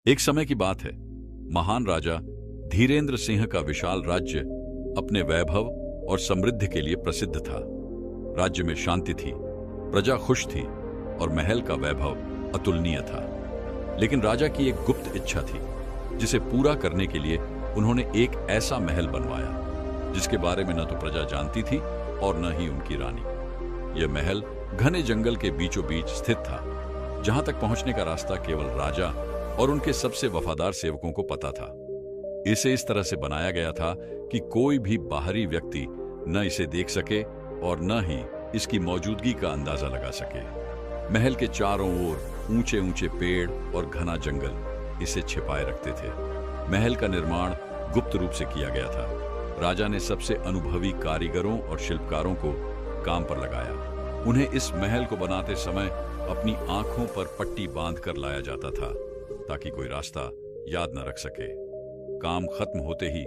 एक समय की बात है। महान राजा धीरेन्द्र सिंह का विशाल राज्य अपने वैभव और समृद्धि के लिए प्रसिद्ध था। राज्य में शांति थी, प्रजा खुश थी और महल का वैभव अतुलनीय था। लेकिन राजा की एक गुप्त इच्छा थी, जिसे पूरा करने के लिए उन्होंने एक ऐसा महल बनवाया जिसके बारे में न तो प्रजा जानती थी और न ही उनकी रानी। यह महल घने जंगल के बीचों बीच स्थित था, जहां तक पहुंचने का रास्ता केवल राजा और उनके सबसे वफादार सेवकों को पता था। इसे इस तरह से बनाया गया था कि कोई भी बाहरी व्यक्ति न इसे देख सके और न ही इसकी मौजूदगी का अंदाजा लगा सके। महल के चारों ओर ऊंचे ऊंचे पेड़ और घना जंगल इसे छिपाए रखते थे। महल का निर्माण गुप्त रूप से किया गया था। राजा ने सबसे अनुभवी कारीगरों और शिल्पकारों को काम पर लगाया। उन्हें इस महल को बनाते समय अपनी आंखों पर पट्टी बांधकर लाया जाता था, ताकि कोई रास्ता याद न रख सके। काम खत्म होते ही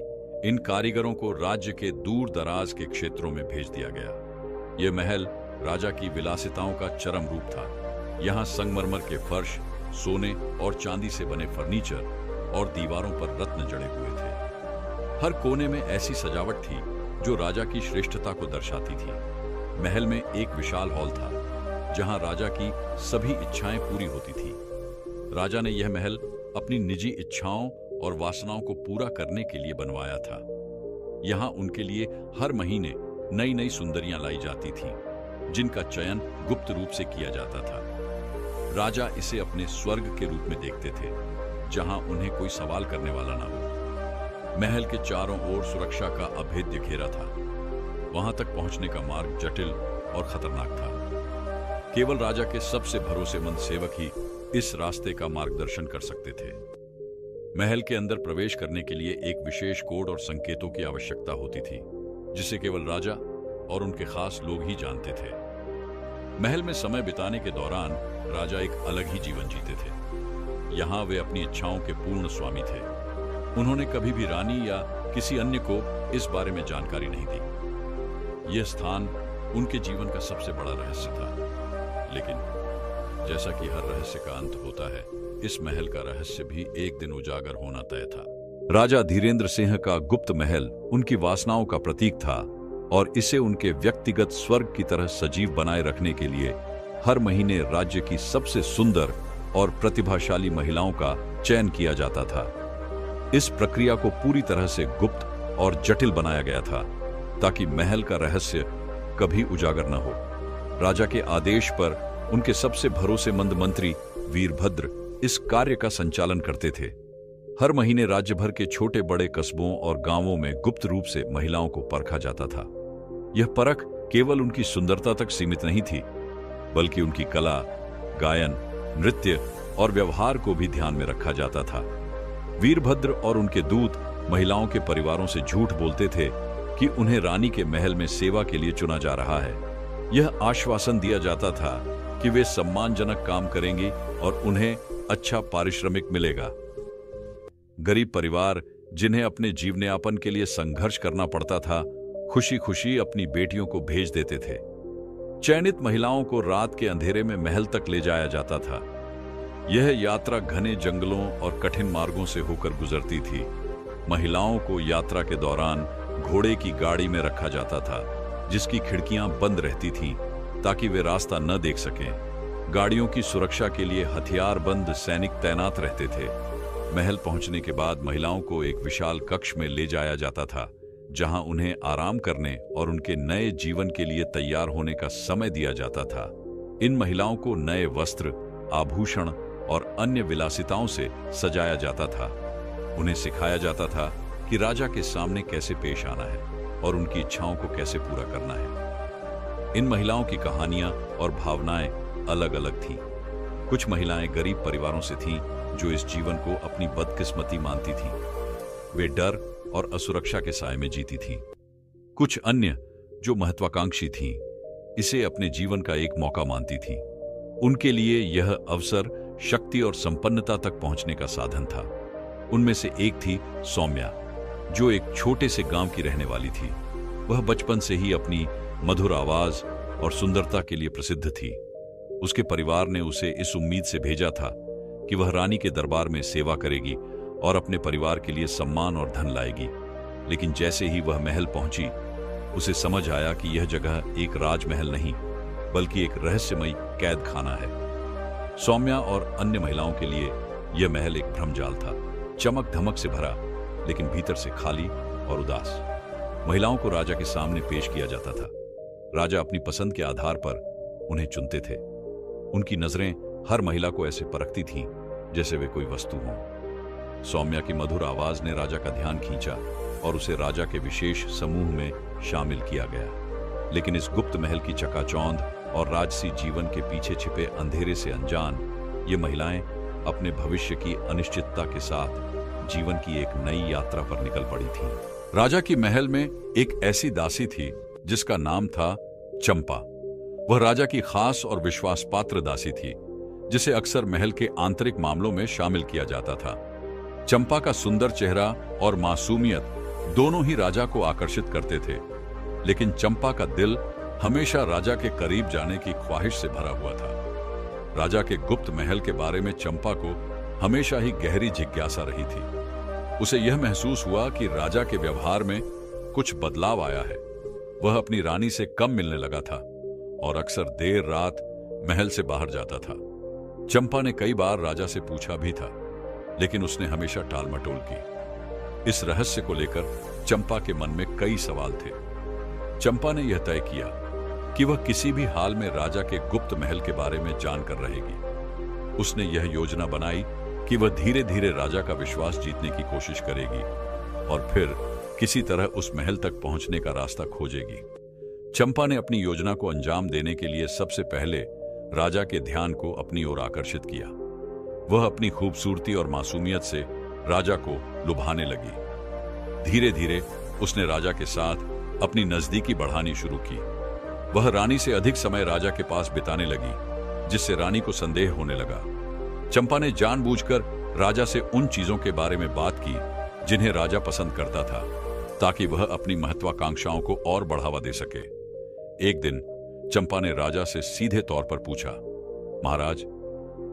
इन कारीगरों को राज्य के दूर दराज के क्षेत्रों में भेज दिया गया। यह महल राजा की विलासिताओं का चरम रूप था। यहाँ संगमरमर के फर्श, सोने और चांदी से बने फर्नीचर और दीवारों पर रत्न जड़े हुए थे। हर कोने में ऐसी सजावट थी जो राजा की श्रेष्ठता को दर्शाती थी। महल में एक विशाल हॉल था, जहां राजा की सभी इच्छाएं पूरी होती थी। राजा ने यह महल अपनी निजी इच्छाओं और वासनाओं को पूरा करने के लिए बनवाया था। यहां उनके लिए हर महीने नई नई सुंदरियां लाई जाती थीं, जिनका चयन गुप्त रूप से किया जाता था। राजा इसे अपने स्वर्ग के रूप में देखते थे, जहां उन्हें कोई सवाल करने वाला ना हो। महल के चारों ओर सुरक्षा का अभेद्य घेरा था। वहां तक पहुंचने का मार्ग जटिल और खतरनाक था। केवल राजा के सबसे भरोसेमंद सेवक ही इस रास्ते का मार्गदर्शन कर सकते थे। महल के अंदर प्रवेश करने के लिए एक विशेष कोड और संकेतों की आवश्यकता होती थी, जिसे केवल राजा और उनके खास लोग ही जानते थे। महल में समय बिताने के दौरान राजा एक अलग ही जीवन जीते थे। यहाँ वे अपनी इच्छाओं के पूर्ण स्वामी थे। उन्होंने कभी भी रानी या किसी अन्य को इस बारे में जानकारी नहीं दी। यह स्थान उनके जीवन का सबसे बड़ा रहस्य था। लेकिन जैसा कि हर रहस्य का अंत होता है, इस महल का रहस्य भी एक दिन उजागर होना तय था। राजा धीरेन्द्र सिंह का गुप्त महल उनकी वासनाओं का प्रतीक था और इसे उनके व्यक्तिगत स्वर्ग की तरह सजीव बनाए रखने के लिए हर महीने राज्य की सबसे सुंदर और प्रतिभाशाली महिलाओं का चयन किया जाता था। इस प्रक्रिया को पूरी तरह से गुप्त और जटिल बनाया गया था, ताकि महल का रहस्य कभी उजागर न हो। राजा के आदेश पर उनके सबसे भरोसेमंद मंत्री वीरभद्र इस कार्य का संचालन करते थे। हर महीने राज्य भर के छोटे बड़े कस्बों और गांवों में गुप्त रूप से महिलाओं को परखा जाता था। यह परख केवल उनकी सुंदरता तक सीमित नहीं थी, बल्कि उनकी कला, गायन, नृत्य और व्यवहार को भी ध्यान में रखा जाता था। वीरभद्र और उनके दूत महिलाओं के परिवारों से झूठ बोलते थे कि उन्हें रानी के महल में सेवा के लिए चुना जा रहा है। यह आश्वासन दिया जाता था कि वे सम्मानजनक काम करेंगी और उन्हें अच्छा पारिश्रमिक मिलेगा। गरीब परिवार, जिन्हें अपने जीवनयापन के लिए संघर्ष करना पड़ता था, खुशी खुशी अपनी बेटियों को भेज देते थे। चयनित महिलाओं को रात के अंधेरे में महल तक ले जाया जाता था। यह यात्रा घने जंगलों और कठिन मार्गों से होकर गुजरती थी। महिलाओं को यात्रा के दौरान घोड़े की गाड़ी में रखा जाता था, जिसकी खिड़कियां बंद रहती थीं ताकि वे रास्ता न देख सकें। गाड़ियों की सुरक्षा के लिए हथियारबंद सैनिक तैनात रहते थे। महल पहुंचने के बाद महिलाओं को एक विशाल कक्ष में ले जाया जाता था, जहां उन्हें आराम करने और उनके नए जीवन के लिए तैयार होने का समय दिया जाता था। इन महिलाओं को नए वस्त्र, आभूषण और अन्य विलासिताओं से सजाया जाता था। उन्हें सिखाया जाता था कि राजा के सामने कैसे पेश आना है और उनकी इच्छाओं को कैसे पूरा करना है। इन महिलाओं की कहानियां और भावनाएं अलग अलग थीं। कुछ महिलाएं गरीब परिवारों से थीं जो इस जीवन को अपनी बदकिस्मती मानती थीं। वे डर और असुरक्षा के साए में जीती थीं। कुछ अन्य जो महत्वाकांक्षी थीं, इसे अपने जीवन का एक मौका मानती थीं। उनके लिए यह अवसर शक्ति और संपन्नता तक पहुंचने का साधन था। उनमें से एक थी सौम्या, जो एक छोटे से गांव की रहने वाली थी। वह बचपन से ही अपनी मधुर आवाज और सुंदरता के लिए प्रसिद्ध थी। उसके परिवार ने उसे इस उम्मीद से भेजा था कि वह रानी के दरबार में सेवा करेगी और अपने परिवार के लिए सम्मान और धन लाएगी। लेकिन जैसे ही वह महल पहुंची, उसे समझ आया कि यह जगह एक राजमहल नहीं बल्कि एक रहस्यमयी कैद खाना है। सौम्या और अन्य महिलाओं के लिए यह महल एक भ्रमजाल था, चमक धमक से भरा लेकिन भीतर से खाली और उदास। महिलाओं को राजा के सामने पेश किया जाता था। राजा अपनी पसंद के आधार पर उन्हें चुनते थे। उनकी नजरें हर महिला को ऐसे परखती थीं जैसे वे कोई वस्तु हों। सौम्या की मधुर आवाज ने राजा का ध्यान खींचा और उसे राजा के विशेष समूह में शामिल किया गया। लेकिन इस गुप्त महल की चकाचौंध और राजसी जीवन के पीछे छिपे अंधेरे से अनजान ये महिलाएं अपने भविष्य की अनिश्चितता के साथ जीवन की एक नई यात्रा पर निकल पड़ी थीं। राजा की महल में एक ऐसी दासी थी जिसका नाम था चंपा। वह राजा की खास और विश्वास पात्र दासी थी, जिसे अक्सर महल के आंतरिक मामलों में शामिल किया जाता था। चंपा का सुंदर चेहरा और मासूमियत दोनों ही राजा को आकर्षित करते थे, लेकिन चंपा का दिल हमेशा राजा के करीब जाने की ख्वाहिश से भरा हुआ था। राजा के गुप्त महल के बारे में चंपा को हमेशा ही गहरी जिज्ञासा रही थी। उसे यह महसूस हुआ कि राजा के व्यवहार में कुछ बदलाव आया है। वह अपनी रानी से कम मिलने लगा था और अक्सर देर रात महल से बाहर जाता था। चंपा ने कई बार राजा से पूछा भी था, लेकिन उसने हमेशा टालमटोल की। इस रहस्य को लेकर चंपा के मन में कई सवाल थे। चंपा ने यह तय किया कि वह किसी भी हाल में राजा के गुप्त महल के बारे में जानकर रहेगी। उसने यह योजना बनाई कि वह धीरे धीरे राजा का विश्वास जीतने की कोशिश करेगी और फिर किसी तरह उस महल तक पहुंचने का रास्ता खोजेगी। चंपा ने अपनी योजना को अंजाम देने के लिए सबसे पहले राजा के ध्यान को अपनी ओर आकर्षित किया। वह अपनी खूबसूरती और मासूमियत से राजा को लुभाने लगी। धीरे धीरे उसने राजा के साथ अपनी नजदीकी बढ़ानी शुरू की। वह रानी से अधिक समय राजा के पास बिताने लगी, जिससे रानी को संदेह होने लगा। चंपा ने जानबूझकर राजा से उन चीजों के बारे में बात की जिन्हें राजा पसंद करता था, ताकि वह अपनी महत्वाकांक्षाओं को और बढ़ावा दे सके। एक दिन चंपा ने राजा से सीधे तौर पर पूछा, महाराज,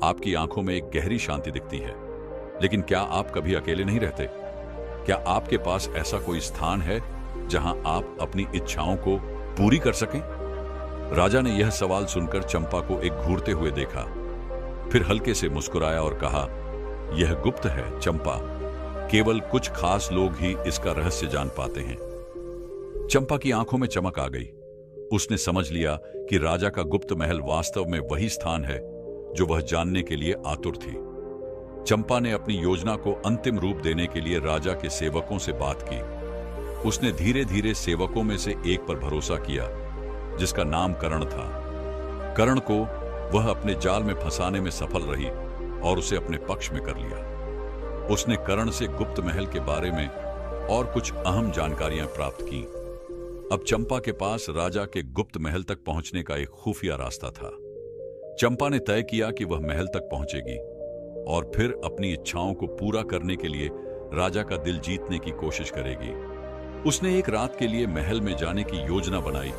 आपकी आंखों में एक गहरी शांति दिखती है, लेकिन क्या आप कभी अकेले नहीं रहते? क्या आपके पास ऐसा कोई स्थान है जहां आप अपनी इच्छाओं को पूरी कर सकें? राजा ने यह सवाल सुनकर चंपा को एक घूरते हुए देखा, फिर हल्के से मुस्कुराया और कहा, यह गुप्त है चंपा, केवल कुछ खास लोग ही इसका रहस्य जान पाते हैं। चंपा की आंखों में चमक आ गई। उसने समझ लिया कि राजा का गुप्त महल वास्तव में वही स्थान है जो वह जानने के लिए आतुर थी। चंपा ने अपनी योजना को अंतिम रूप देने के लिए राजा के सेवकों से बात की। उसने धीरे धीरे सेवकों में से एक पर भरोसा किया, जिसका नाम कर्ण था। कर्ण को वह अपने जाल में फंसाने में सफल रही और उसे अपने पक्ष में कर लिया। उसने कर्ण से गुप्त महल के बारे में और कुछ अहम जानकारियां प्राप्त की। अब चंपा के पास राजा के गुप्त महल तक पहुंचने का एक खुफिया रास्ता था। चंपा ने तय किया कि वह महल तक पहुंचेगी और फिर अपनी इच्छाओं को पूरा करने के लिए राजा का दिल जीतने की कोशिश करेगी। उसने एक रात के लिए महल में जाने की योजना बनाई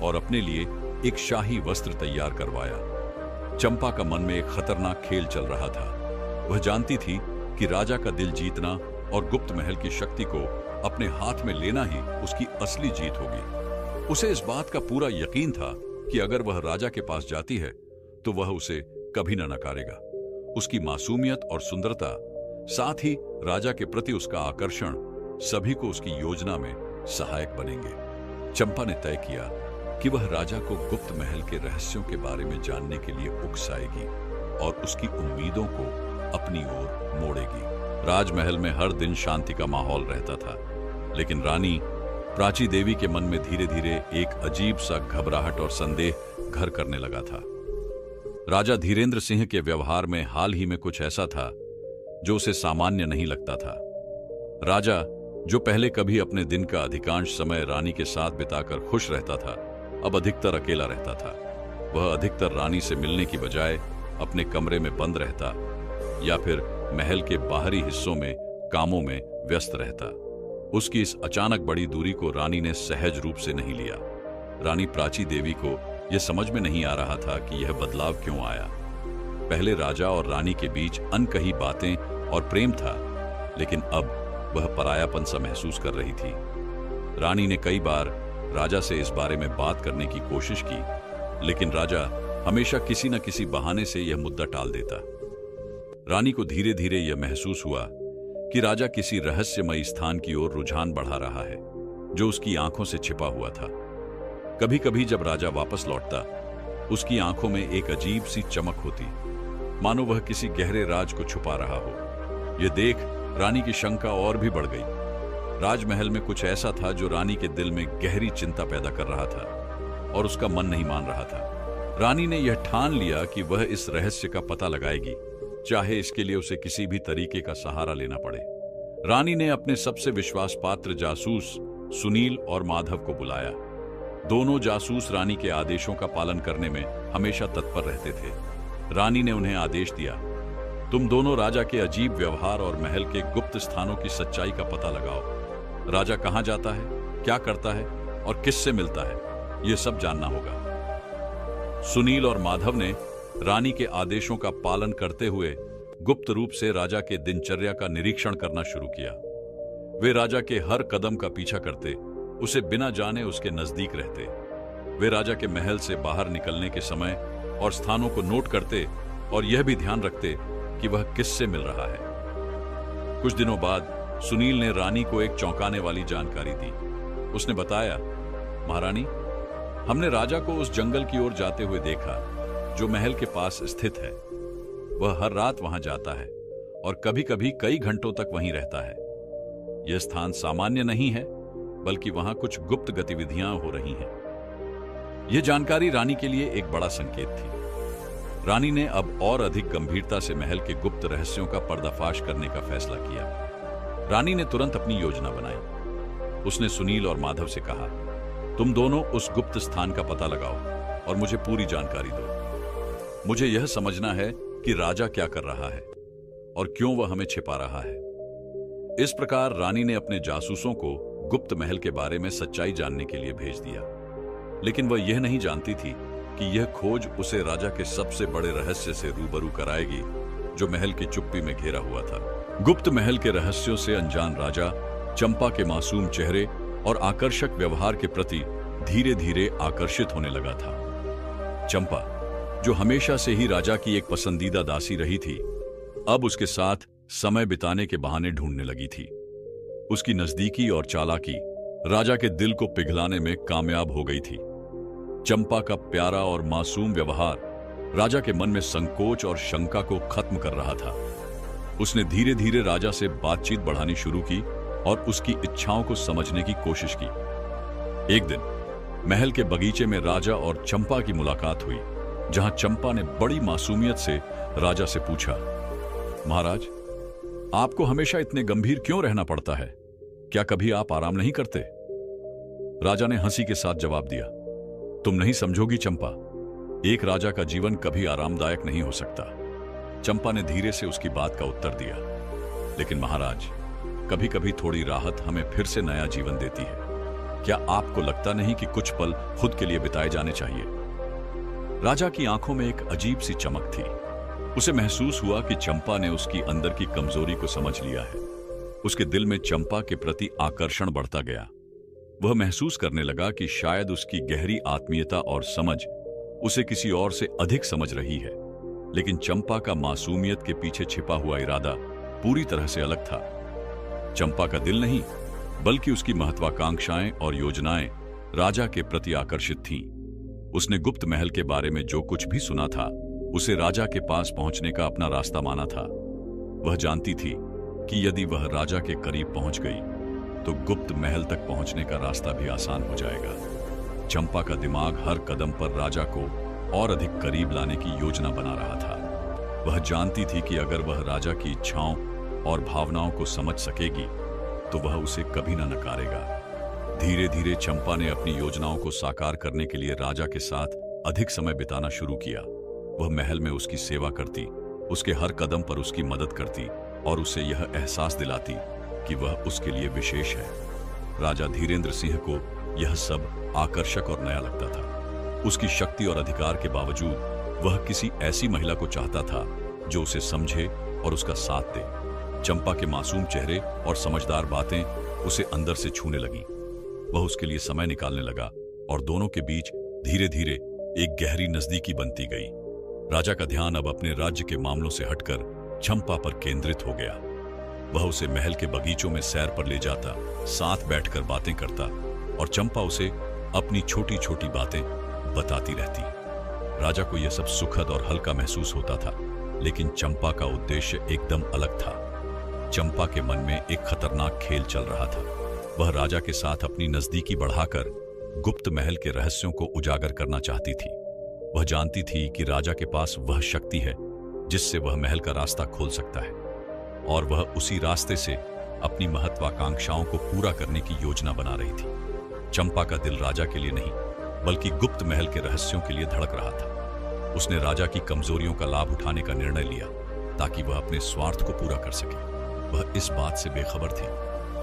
और अपने लिए एक शाही वस्त्र तैयार करवाया। चंपा का मन में एक खतरनाक खेल चल रहा था। वह जानती थी कि राजा का दिल जीतना और गुप्त महल की शक्ति को अपने हाथ में लेना ही उसकी असली जीत होगी। उसे इस बात का पूरा यकीन था कि अगर वह राजा के पास जाती है तो वह उसे कभी न नकारेगा। उसकी मासूमियत और सुंदरता, साथ ही राजा के प्रति उसका आकर्षण, सभी को उसकी योजना में सहायक बनेंगे। चंपा ने तय किया कि वह राजा को गुप्त महल के रहस्यों के बारे में जानने के लिए उकसाएगी और उसकी उम्मीदों को अपनी ओर मोड़ेगी। राजमहल में हर दिन शांति का माहौल रहता था, लेकिन रानी प्राची देवी के मन में धीरे धीरे एक अजीब सा घबराहट और संदेह घर करने लगा था। राजा धीरेंद्र सिंह के व्यवहार में हाल ही में कुछ ऐसा था जो उसे सामान्य नहीं लगता था। राजा, जो पहले कभी अपने दिन का अधिकांश समय रानी के साथ बिताकर खुश रहता था, अब अधिकतर अकेला रहता था। वह अधिकतर रानी से मिलने की बजाय अपने कमरे में बंद रहता या फिर महल के बाहरी हिस्सों में कामों में व्यस्त रहता। उसकी इस अचानक बड़ी दूरी को रानी ने सहज रूप से नहीं लिया। रानी प्राची देवी को यह समझ में नहीं आ रहा था कि यह बदलाव क्यों आया। पहले राजा और रानी के बीच अनकही बातें और प्रेम था, लेकिन अब वह परायापन सा महसूस कर रही थी। रानी ने कई बार राजा से इस बारे में बात करने की कोशिश की, लेकिन राजा हमेशा किसी न किसी बहाने से यह मुद्दा टाल देता। रानी को धीरे धीरे यह महसूस हुआ कि राजा किसी रहस्यमयी स्थान की ओर रुझान बढ़ा रहा है, जो उसकी आंखों से छिपा हुआ था। कभी कभी जब राजा वापस लौटता, उसकी आंखों में एक अजीब सी चमक होती, मानो वह किसी गहरे राज को छुपा रहा हो। यह देख रानी की शंका और भी बढ़ गई। राजमहल में कुछ ऐसा था जो रानी के दिल में गहरी चिंता पैदा कर रहा था और उसका मन नहीं मान रहा था। रानी ने यह ठान लिया कि वह इस रहस्य का पता लगाएगी, चाहे इसके लिए उसे किसी भी तरीके का सहारा लेना पड़े। रानी ने अपने सबसे विश्वास पात्र जासूस सुनील और माधव को बुलाया। दोनों जासूस रानी के आदेशों का पालन करने में हमेशा तत्पर रहते थे। रानी ने उन्हें आदेश दिया, तुम दोनों राजा के अजीब व्यवहार और महल के गुप्त स्थानों की सच्चाई का पता लगाओ। राजा कहां जाता है, क्या करता है और किससे मिलता है, यह सब जानना होगा। सुनील और माधव ने रानी के आदेशों का पालन करते हुए गुप्त रूप से राजा के दिनचर्या का निरीक्षण करना शुरू किया। वे राजा के हर कदम का पीछा करते, उसे बिना जाने उसके नजदीक रहते। वे राजा के महल से बाहर निकलने के समय और स्थानों को नोट करते और यह भी ध्यान रखते कि वह किससे मिल रहा है। कुछ दिनों बाद सुनील ने रानी को एक चौंकाने वाली जानकारी दी। उसने बताया, महारानी, हमने राजा को उस जंगल की ओर जाते हुए देखा जो महल के पास स्थित है। वह हर रात वहां जाता है और कभी कभी कई घंटों तक वहीं रहता है। यह स्थान सामान्य नहीं है, बल्कि वहां कुछ गुप्त गतिविधियां हो रही हैं। यह जानकारी रानी के लिए एक बड़ा संकेत थी। रानी ने अब और अधिक गंभीरता से महल के गुप्त रहस्यों का पर्दाफाश करने का फैसला किया। रानी ने तुरंत अपनी योजना बनाई। उसने सुनील और माधव से कहा, तुम दोनों उस गुप्त स्थान का पता लगाओ और मुझे पूरी जानकारी दो। मुझे यह समझना है कि राजा क्या कर रहा है और क्यों वह हमें छिपा रहा है। इस प्रकार रानी ने अपने जासूसों को गुप्त महल के बारे में सच्चाई जानने के लिए भेज दिया, लेकिन वह यह नहीं जानती थी कि यह खोज उसे राजा के सबसे बड़े रहस्य से रूबरू कराएगी, जो महल की चुप्पी में घेरा हुआ था। गुप्त महल के रहस्यों से अनजान राजा चंपा के मासूम चेहरे और आकर्षक व्यवहार के प्रति धीरे धीरे आकर्षित होने लगा था। चंपा, जो हमेशा से ही राजा की एक पसंदीदा दासी रही थी, अब उसके साथ समय बिताने के बहाने ढूंढने लगी थी। उसकी नजदीकी और चालाकी राजा के दिल को पिघलाने में कामयाब हो गई थी। चंपा का प्यारा और मासूम व्यवहार राजा के मन में संकोच और शंका को खत्म कर रहा था। उसने धीरे धीरे राजा से बातचीत बढ़ानी शुरू की और उसकी इच्छाओं को समझने की कोशिश की। एक दिन महल के बगीचे में राजा और चंपा की मुलाकात हुई, जहां चंपा ने बड़ी मासूमियत से राजा से पूछा, महाराज, आपको हमेशा इतने गंभीर क्यों रहना पड़ता है? क्या कभी आप आराम नहीं करते? राजा ने हंसी के साथ जवाब दिया, तुम नहीं समझोगी चंपा, एक राजा का जीवन कभी आरामदायक नहीं हो सकता। चंपा ने धीरे से उसकी बात का उत्तर दिया, लेकिन महाराज, कभी कभी थोड़ी राहत हमें फिर से नया जीवन देती है। क्या आपको लगता नहीं कि कुछ पल खुद के लिए बिताए जाने चाहिए? राजा की आंखों में एक अजीब सी चमक थी। उसे महसूस हुआ कि चंपा ने उसकी अंदर की कमजोरी को समझ लिया है। उसके दिल में चंपा के प्रति आकर्षण बढ़ता गया। वह महसूस करने लगा कि शायद उसकी गहरी आत्मीयता और समझ उसे किसी और से अधिक समझ रही है, लेकिन चंपा का मासूमियत के पीछे छिपा हुआ इरादा पूरी तरह से अलग था। चंपा का दिल नहीं, बल्कि उसकी महत्वाकांक्षाएं और योजनाएं राजा के प्रति आकर्षित थीं। उसने गुप्त महल के बारे में जो कुछ भी सुना था, उसे राजा के पास पहुंचने का अपना रास्ता माना था। वह जानती थी कि यदि वह राजा के करीब पहुंच गई तो गुप्त महल तक पहुंचने का रास्ता भी आसान हो जाएगा। चंपा का दिमाग हर कदम पर राजा को और अधिक करीब लाने की योजना बना रहा था। वह जानती थी कि अगर वह राजा की इच्छाओं और भावनाओं को समझ सकेगी तो वह उसे कभी न नकारेगा। धीरे धीरे चंपा ने अपनी योजनाओं को साकार करने के लिए राजा के साथ अधिक समय बिताना शुरू किया। वह महल में उसकी सेवा करती, उसके हर कदम पर उसकी मदद करती और उसे यह एहसास दिलाती कि वह उसके लिए विशेष है। राजा धीरेंद्र सिंह को यह सब आकर्षक और नया लगता था। उसकी शक्ति और अधिकार के बावजूद वह किसी ऐसी महिला को चाहता था जो उसे समझे और उसका साथ दे। चंपा के मासूम चेहरे और समझदार बातें उसे अंदर से छूने लगी। वह उसके लिए समय निकालने लगा और दोनों के बीच धीरे धीरे एक गहरी नजदीकी बनती गई। राजा का ध्यान अब अपने राज्य के मामलों से हटकर चंपा पर केंद्रित हो गया। वह उसे महल के बगीचों में सैर पर ले जाता, साथ बैठकर बातें करता और चंपा उसे अपनी छोटी छोटी बातें बताती रहती। राजा को यह सब सुखद और हल्का महसूस होता था, लेकिन चंपा का उद्देश्य एकदम अलग था। चंपा के मन में एक खतरनाक खेल चल रहा था। वह राजा के साथ अपनी नजदीकी बढ़ाकर गुप्त महल के रहस्यों को उजागर करना चाहती थी। वह जानती थी कि राजा के पास वह शक्ति है जिससे वह महल का रास्ता खोल सकता है, और वह उसी रास्ते से अपनी महत्वाकांक्षाओं को पूरा करने की योजना बना रही थी। चंपा का दिल राजा के लिए नहीं, बल्कि गुप्त महल के रहस्यों के लिए धड़क रहा था। उसने राजा की कमजोरियों का लाभ उठाने का निर्णय लिया ताकि वह अपने स्वार्थ को पूरा कर सके। वह इस बात से बेखबर थी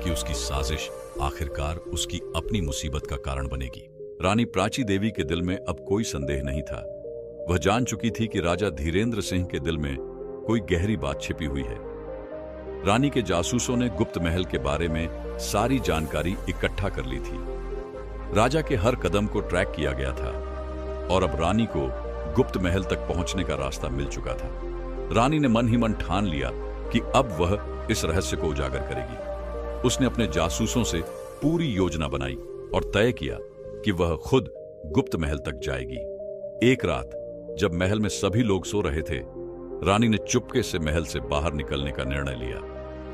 कि उसकी साजिश आखिरकार उसकी अपनी मुसीबत का कारण बनेगी। रानी प्राची देवी के दिल में अब कोई संदेह नहीं था। वह जान चुकी थी कि राजा धीरेंद्र सिंह के दिल में कोई गहरी बात छिपी हुई है। रानी के जासूसों ने गुप्त महल के बारे में सारी जानकारी इकट्ठा कर ली थी। राजा के हर कदम को ट्रैक किया गया था और अब रानी को गुप्त महल तक पहुंचने का रास्ता मिल चुका था। रानी ने मन ही मन ठान लिया कि अब वह इस रहस्य को उजागर करेगी। उसने अपने जासूसों से पूरी योजना बनाई और तय किया कि वह खुद गुप्त महल तक जाएगी। एक रात जब महल में सभी लोग सो रहे थे, रानी ने चुपके से महल से बाहर निकलने का निर्णय लिया।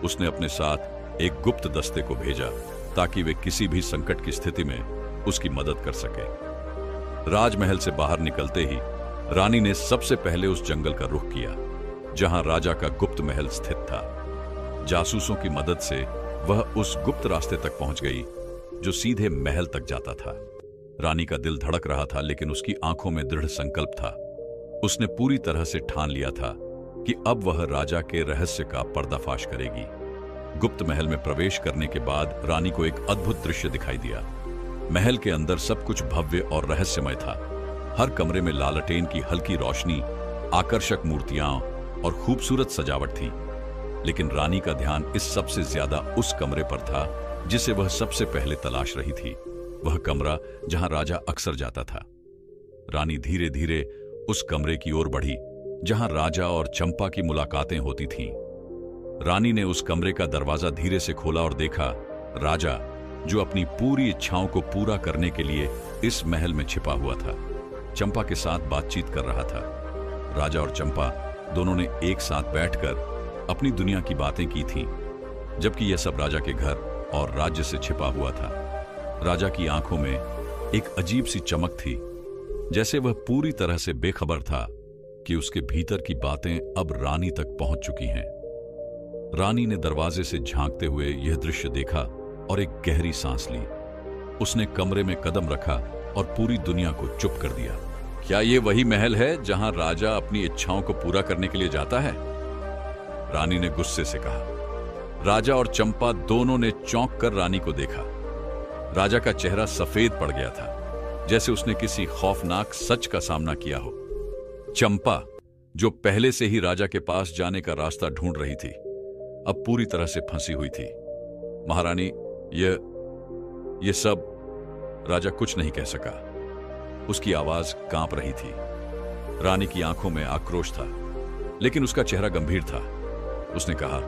उसने अपने साथ एक गुप्त दस्ते को भेजा ताकि वे किसी भी संकट की स्थिति में उसकी मदद कर सके। राजमहल से बाहर निकलते ही रानी ने सबसे पहले उस जंगल का रुख किया जहां राजा का गुप्त महल स्थित था। जासूसों की मदद से वह उस गुप्त रास्ते तक पहुंच गई जो सीधे महल तक जाता था। रानी का दिल धड़क रहा था, लेकिन उसकी आंखों में दृढ़ संकल्प था। उसने पूरी तरह से ठान लिया था कि अब वह राजा के रहस्य का पर्दाफाश करेगी। गुप्त महल में प्रवेश करने के बाद रानी को एक अद्भुत दृश्य दिखाई दिया। महल के अंदर सब कुछ भव्य और रहस्यमय था। हर कमरे में लालटेन की हल्की रोशनी, आकर्षक मूर्तियां और खूबसूरत सजावट थी। लेकिन रानी का ध्यान इस सबसे ज्यादा उस कमरे पर था जिसे वह सबसे पहले तलाश रही थी। वह कमरा जहां राजा अक्सर जाता था। रानी धीरे धीरे उस कमरे की ओर बढ़ी जहां राजा और चंपा की मुलाकातें होती थीं। रानी ने उस कमरे का दरवाजा धीरे से खोला और देखा राजा, जो अपनी पूरी इच्छाओं को पूरा करने के लिए इस महल में छिपा हुआ था, चंपा के साथ बातचीत कर रहा था। राजा और चंपा दोनों ने एक साथ बैठकर अपनी दुनिया की बातें की थीं, जबकि यह सब राजा के घर और राज्य से छिपा हुआ था। राजा की आंखों में एक अजीब सी चमक थी, जैसे वह पूरी तरह से बेखबर था कि उसके भीतर की बातें अब रानी तक पहुंच चुकी हैं। रानी ने दरवाजे से झांकते हुए यह दृश्य देखा और एक गहरी सांस ली। उसने कमरे में कदम रखा और पूरी दुनिया को चुप कर दिया। क्या यह वही महल है जहां राजा अपनी इच्छाओं को पूरा करने के लिए जाता है? रानी ने गुस्से से कहा। राजा और चंपा दोनों ने चौंक कर रानी को देखा। राजा का चेहरा सफेद पड़ गया था, जैसे उसने किसी खौफनाक सच का सामना किया हो। चंपा, जो पहले से ही राजा के पास जाने का रास्ता ढूंढ रही थी, अब पूरी तरह से फंसी हुई थी। महारानी, ये सब। राजा कुछ नहीं कह सका। उसकी आवाज कांप रही थी। रानी की आंखों में आक्रोश था, लेकिन उसका चेहरा गंभीर था। उसने कहा,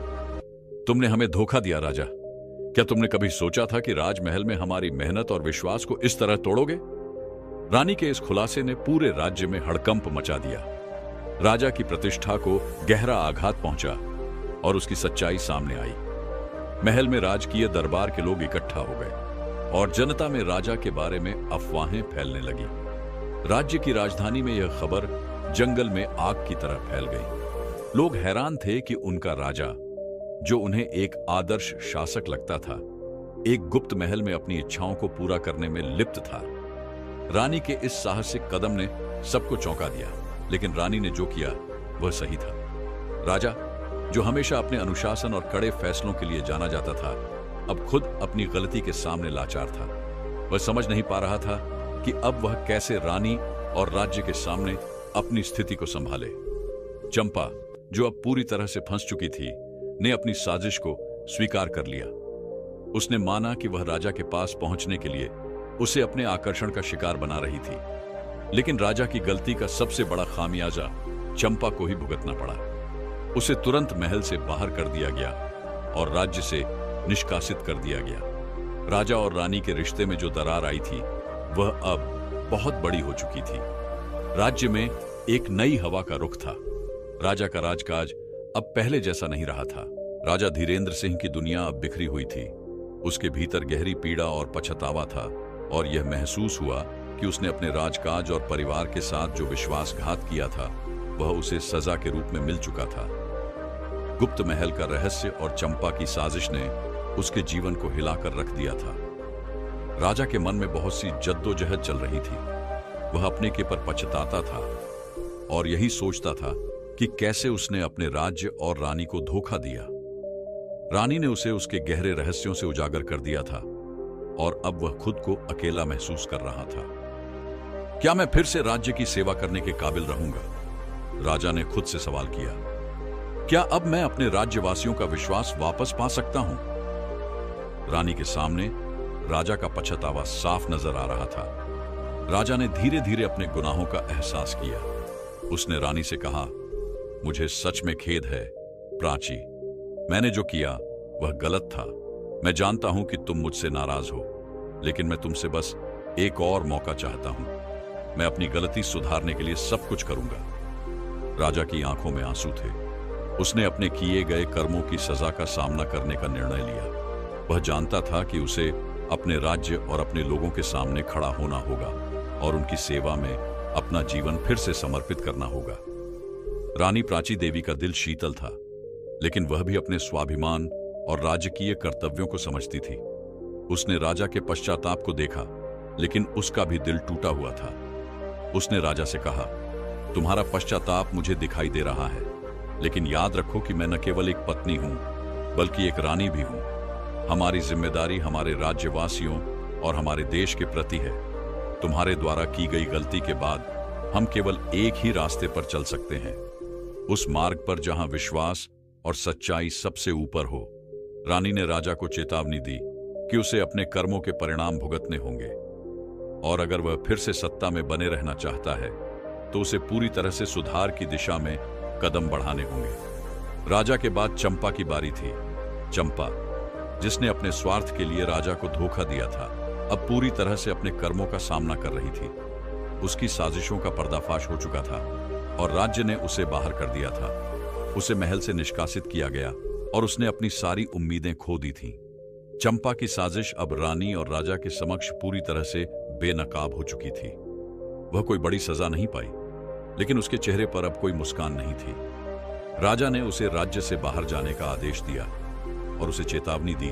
तुमने हमें धोखा दिया राजा। क्या तुमने कभी सोचा था कि राजमहल में हमारी मेहनत और विश्वास को इस तरह तोड़ोगे? रानी के इस खुलासे ने पूरे राज्य में हड़कंप मचा दिया। राजा की प्रतिष्ठा को गहरा आघात पहुंचा और उसकी सच्चाई सामने आई। महल में राजकीय दरबार के लोग इकट्ठा हो गए और जनता में राजा के बारे में अफवाहें फैलने लगी। राज्य की राजधानी में यह खबर जंगल में आग की तरह फैल गई। लोग हैरान थे कि उनका राजा, जो उन्हें एक आदर्श शासक लगता था, एक गुप्त महल में अपनी इच्छाओं को पूरा करने में लिप्त था। रानी के इस साहसिक कदम ने सबको चौंका दिया, लेकिन रानी ने जो किया वह सही था। राजा, जो हमेशा अपने अनुशासन और कड़े फैसलों के लिए जाना जाता था, अब खुद अपनी गलती के सामने लाचार था। वह समझ नहीं पा रहा था कि अब वह कैसे रानी और राज्य के सामने अपनी स्थिति को संभाले। चंपा, जो अब पूरी तरह से फंस चुकी थी, ने अपनी साजिश को स्वीकार कर लिया। उसने माना कि वह राजा के पास पहुंचने के लिए उसे अपने आकर्षण का शिकार बना रही थी, लेकिन राजा की गलती का सबसे बड़ा खामियाजा चंपा को ही भुगतना पड़ा। उसे तुरंत महल से बाहर कर दिया गया और राज्य से निष्कासित कर दिया गया। राजा और रानी के रिश्ते में जो दरार आई थी, वह अब बहुत बड़ी हो चुकी थी। राज्य में एक नई हवा का रुख था। राजा का राजकाज अब पहले जैसा नहीं रहा था। राजा धीरेंद्र सिंह की दुनिया अब बिखरी हुई थी। उसके भीतर गहरी पीड़ा और पछतावा था, और यह महसूस हुआ कि उसने अपने राजकाज और परिवार के साथ जो विश्वासघात किया था, वह उसे सजा के रूप में मिल चुका था। गुप्त महल का रहस्य और चंपा की साजिश ने उसके जीवन को हिलाकर रख दिया था। राजा के मन में बहुत सी जद्दोजहद चल रही थी। वह अपने के पर पछताता था और यही सोचता था कि कैसे उसने अपने राज्य और रानी को धोखा दिया। रानी ने उसे उसके गहरे रहस्यों से उजागर कर दिया था, और अब वह खुद को अकेला महसूस कर रहा था। क्या मैं फिर से राज्य की सेवा करने के काबिल रहूंगा? राजा ने खुद से सवाल किया। क्या अब मैं अपने राज्यवासियों का विश्वास वापस पा सकता हूं? रानी के सामने राजा का पछतावा साफ नजर आ रहा था। राजा ने धीरे धीरे अपने गुनाहों का एहसास किया। उसने रानी से कहा, मुझे सच में खेद है प्राची। मैंने जो किया वह गलत था। मैं जानता हूं कि तुम मुझसे नाराज हो, लेकिन मैं तुमसे बस एक और मौका चाहता हूं। मैं अपनी गलती सुधारने के लिए सब कुछ करूंगा। राजा की आंखों में आंसू थे। उसने अपने किए गए कर्मों की सजा का सामना करने का निर्णय लिया। वह जानता था कि उसे अपने राज्य और अपने लोगों के सामने खड़ा होना होगा और उनकी सेवा में अपना जीवन फिर से समर्पित करना होगा। रानी प्राची देवी का दिल शीतल था, लेकिन वह भी अपने स्वाभिमान और राजकीय कर्तव्यों को समझती थी। उसने राजा के पश्चाताप को देखा, लेकिन उसका भी दिल टूटा हुआ था। उसने राजा से कहा, तुम्हारा पश्चाताप मुझे दिखाई दे रहा है, लेकिन याद रखो कि मैं न केवल एक पत्नी हूं, बल्कि एक रानी भी हूं। हमारी जिम्मेदारी हमारे राज्यवासियों और हमारे देश के प्रति है। तुम्हारे द्वारा की गई गलती के बाद हम केवल एक ही रास्ते पर चल सकते हैं, उस मार्ग पर जहां विश्वास और सच्चाई सबसे ऊपर हो। रानी ने राजा को चेतावनी दी कि उसे अपने कर्मों के परिणाम भुगतने होंगे, और अगर वह फिर से सत्ता में बने रहना चाहता है तो उसे पूरी तरह से सुधार की दिशा में कदम बढ़ाने होंगे। राजा के बाद चंपा की बारी थी। चंपा, जिसने अपने स्वार्थ के लिए राजा को धोखा दिया था, अब पूरी तरह से अपने कर्मों का सामना कर रही थी। उसकी साजिशों का पर्दाफाश हो चुका था और राज्य ने उसे बाहर कर दिया था। उसे महल से निष्कासित किया गया और उसने अपनी सारी उम्मीदें खो दी थीं। चंपा की साजिश अब रानी और राजा के समक्ष पूरी तरह से बेनकाब हो चुकी थी। वह कोई बड़ी सजा नहीं पाई, लेकिन उसके चेहरे पर अब कोई मुस्कान नहीं थी। राजा ने उसे राज्य से बाहर जाने का आदेश दिया और उसे चेतावनी दी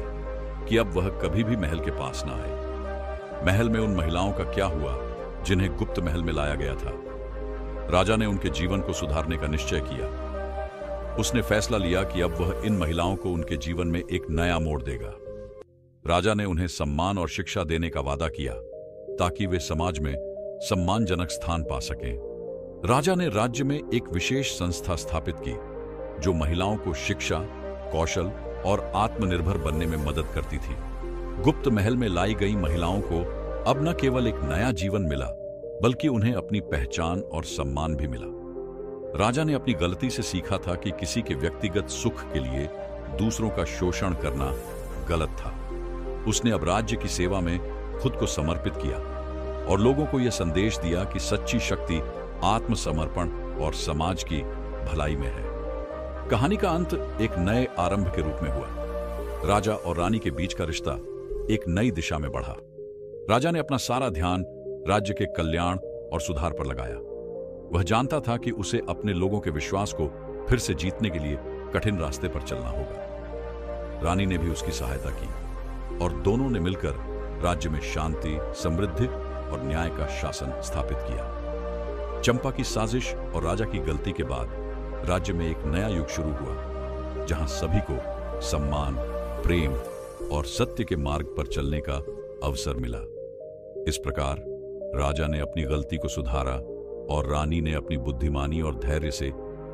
कि अब वह कभी भी महल के पास ना आए। महल में उन महिलाओं का क्या हुआ जिन्हें गुप्त महल में लाया गया था? राजा ने उनके जीवन को सुधारने का निश्चय किया। उसने फैसला लिया कि अब वह इन महिलाओं को उनके जीवन में एक नया मोड़ देगा। राजा ने उन्हें सम्मान और शिक्षा देने का वादा किया ताकि वे समाज में सम्मानजनक स्थान पा सकें। राजा ने राज्य में एक विशेष संस्था स्थापित की जो महिलाओं को शिक्षा, कौशल और आत्मनिर्भर बनने में मदद करती थी। गुप्त महल में लाई गई महिलाओं को अब न केवल एक नया जीवन मिला, बल्कि उन्हें अपनी पहचान और सम्मान भी मिला। राजा ने अपनी गलती से सीखा था कि किसी के व्यक्तिगत सुख के लिए दूसरों का शोषण करना गलत था। उसने अब राज्य की सेवा में खुद को समर्पित किया और लोगों को यह संदेश दिया कि सच्ची शक्ति आत्मसमर्पण और समाज की भलाई में है। कहानी का अंत एक नए आरंभ के रूप में हुआ। राजा और रानी के बीच का रिश्ता एक नई दिशा में बढ़ा। राजा ने अपना सारा ध्यान राज्य के कल्याण और सुधार पर लगाया। वह जानता था कि उसे अपने लोगों के विश्वास को फिर से जीतने के लिए कठिन रास्ते पर चलना होगा। रानी ने भी उसकी सहायता की और दोनों ने मिलकर राज्य में शांति, समृद्धि और न्याय का शासन स्थापित किया। चंपा की साजिश और राजा की गलती के बाद राज्य में एक नया युग शुरू हुआ, जहां सभी को सम्मान, प्रेम और सत्य के मार्ग पर चलने का अवसर मिला। इस प्रकार राजा ने अपनी गलती को सुधारा, और रानी ने अपनी बुद्धिमानी और धैर्य से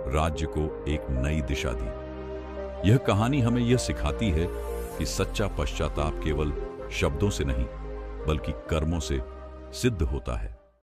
राज्य को एक नई दिशा दी। यह कहानी हमें यह सिखाती है कि सच्चा पश्चाताप केवल शब्दों से नहीं बल्कि कर्मों से सिद्ध होता है।